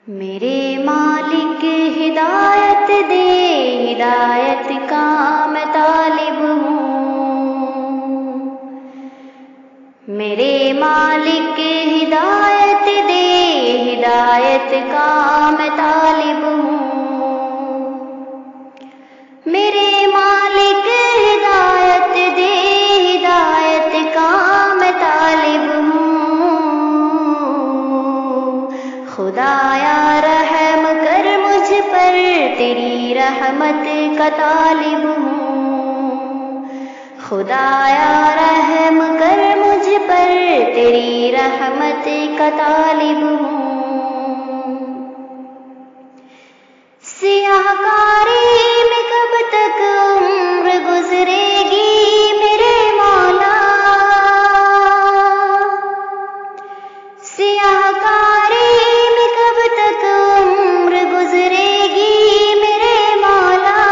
میرے مالک ہدایت دے، ہدایت کا میں طالب ہوں۔ میرے مالک ہدایت دے، ہدایت کا میں طالب ہوں۔ میرے مالک ہدایت دے، ہدایت کا میں طالب ہوں۔ خدایا رحم کر مجھ پر، تیری رحمت کا طالب ہوں۔ خدایا رحم کر مجھ پر، تیری رحمت کا طالب ہوں۔ سیاہ کاری میں کب تک عمر گزرے گی میرے مولا، سیاہ کاری میں کب تک عمر گزرے گی میرے مولا،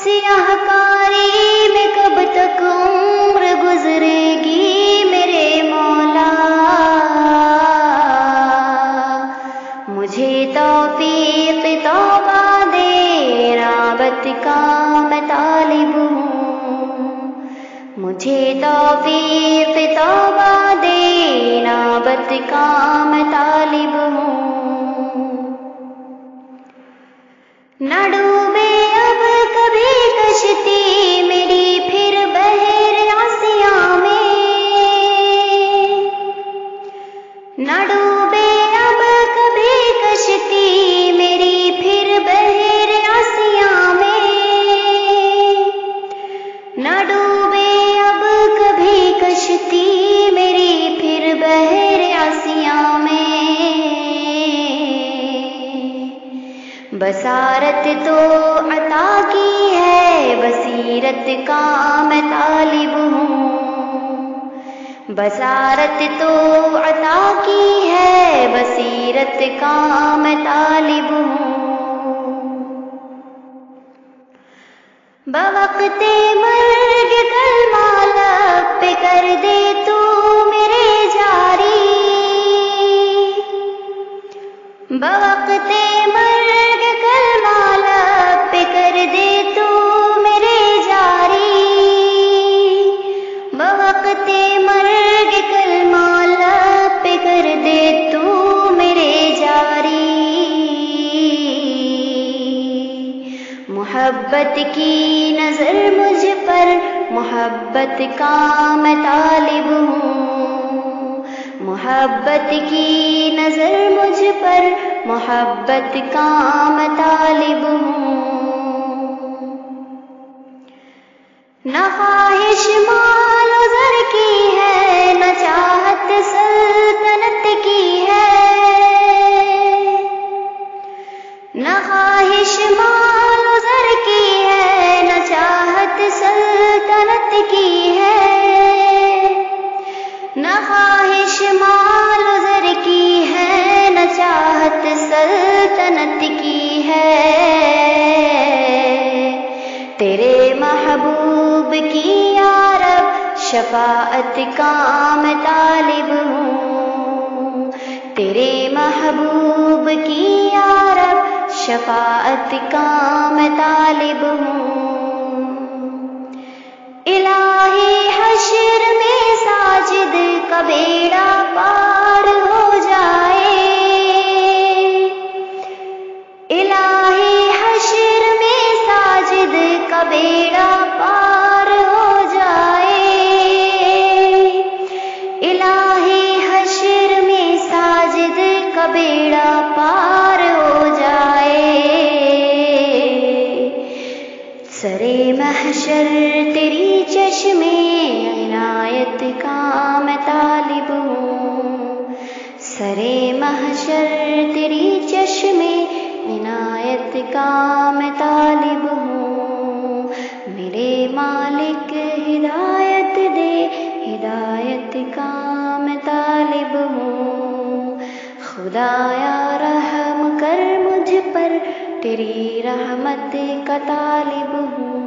سیاہ کاری میں کب تک عمر گزرے گی میرے مولا۔ مجھے توفیق توبہ دے، رابط کا میں طالب ہوں۔ مجھے توفیق توبہ دے، رابط کا میں طالب ہوں۔ نہ ڈوبے اب کبھی کشتی میری پھر بحر آسیاں میں، نہ ڈوبے اب کبھی کشتی میری پھر بحر آسیاں میں، نہ ڈوبے اب کبھی کشتی میری پھر بحر آسیاں میں۔ بصارت تو عطا کی ہے، بصیرت کا میں طالب ہوں۔ بصارت تو عطا کی ہے، بصیرت کا میں طالب ہوں۔ بوقت مرگ کلمہ لب پہ کر دے تو میرے جاری، بوقت مرگ کلمہ لب پہ کر دے تو میرے جاری، بوقت مرگ کلمہ لب پہ کر دے تو میرے جاری۔ محبت کی نظر مجھ پر، محبت کا میں طالب ہوں۔ محبت کی نظر مجھ پر، محبت کا میں طالب ہوں۔ نہ خواہش مال و زر کی ہے، نہ چاہت سلطنت کی ہے، نہ خواہش مال و زر کی ہے، نہ چاہت سلطنت کی ہے، نہ خواہش مال و زر کی ہے، نہ چاہت سلطنت کی ہے۔ تیرے محبوب کی یا رب شفاعت کا میں طالب ہوں۔ تیرے محبوب کی یا رب شفاعت کا میں طالب ہوں۔ الہی حشر میں ساجد کا بیڑا پار ہو جائے، الہی حشر میں ساجد کا بیڑا پار ہو جائے، الہی حشر میں ساجد کا بیڑا پار ہو جائے۔ سرے محشر تیری چشمے عنایت کا میں طالب ہوں۔ سرے محشر تیری چشمے عنایت کا میں طالب ہوں۔ میرے مالک ہدایت دے، ہدایت کا میں طالب ہوں۔ خدایا رحم کر مجھ پر، تیری رحمت کا طالب ہوں۔